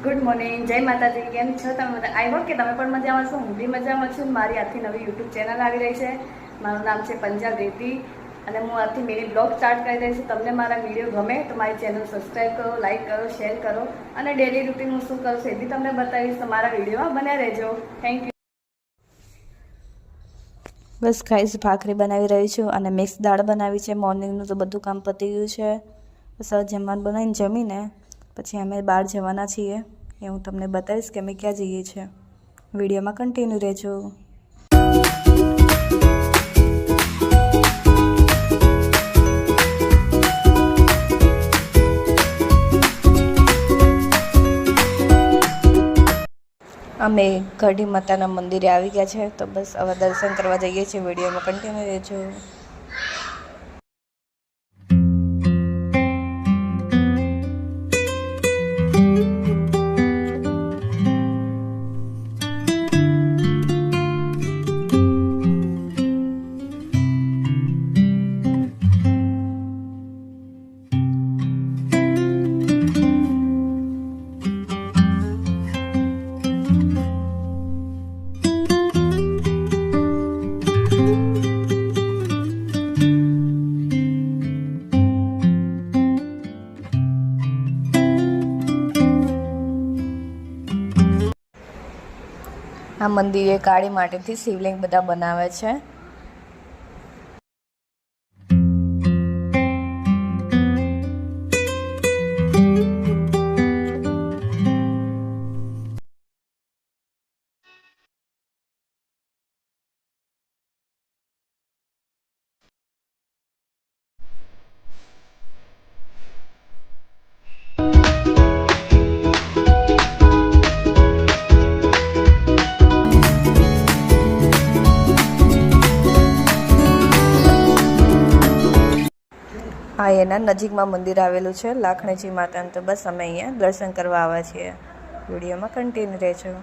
Good morning, જય માતાજી. કેમ છો તમે બધા? આઈ હોપ કે તમે પણ મજામાં છો. હું બી મજામાં છું. મારી આજથી નવી યુટ્યુબ ચેનલ આવી રહી છે. મારું નામ છે પંજાબ રેતી અને હું આજથી મિની બ્લોગ સ્ટાર્ટ કરી રહી છું. તમને મારા વિડીયો ગમે તો મારી ચેનલ સબસ્ક્રાઈબ કરો, લાઇક કરો, શેર કરો અને ડેલી રૂટીન હું શું કરું છું એ બી તમને બતાવીશ. તો મારા વિડીયોમાં બન્યા રહેજો. Thank you. બસ ગાઈસ, ભાખરી બનાવી રહી છું અને મિક્સ દાળ બનાવી છે. મોર્નિંગનું તો બધું કામ પતી ગયું છે. બસ હવે જમવાનું બનાવીને જમીને પછી અમે બહાર જવાના છીએ. એ હું તમને બતાવીશ કે અમે ક્યાં જઈએ છીએ. વિડીયોમાં કન્ટિન્યુ રહેજો. અમે ગઢી માતાના મંદિરે આવી ગયા છે. તો બસ હવે દર્શન કરવા જઈએ છીએ. વિડીયોમાં કન્ટિન્યુ રહેજો. આ મંદિરે કાળી માટીથી શિવલિંગ બધા બનાવે છે. આ એના નજીકમાં મંદિર આવેલું છે, લાખણીજી માતાનું. તો બસ અમે અહીંયા દર્શન કરવા આવ્યા છીએ. વિડીયોમાં કન્ટિન્યુ રહેજો.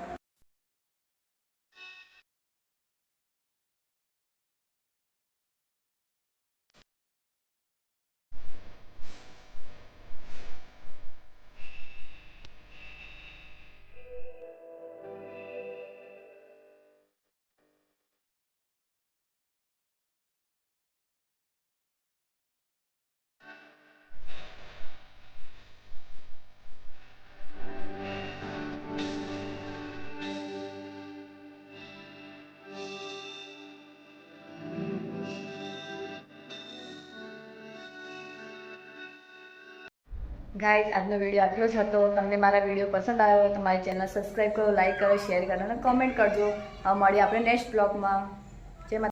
ગાઈઝ, આજનો વિડીયો આટલો જ હતો. તમને મારા વિડીયો પસંદ આવ્યો તો મારી ચેનલ સબસ્ક્રાઈબ કરો, લાઇક કરો, શેર કરો અને કોમેન્ટ કરજો. હવે મળીએ આપણે નેક્સ્ટ બ્લોગમાં.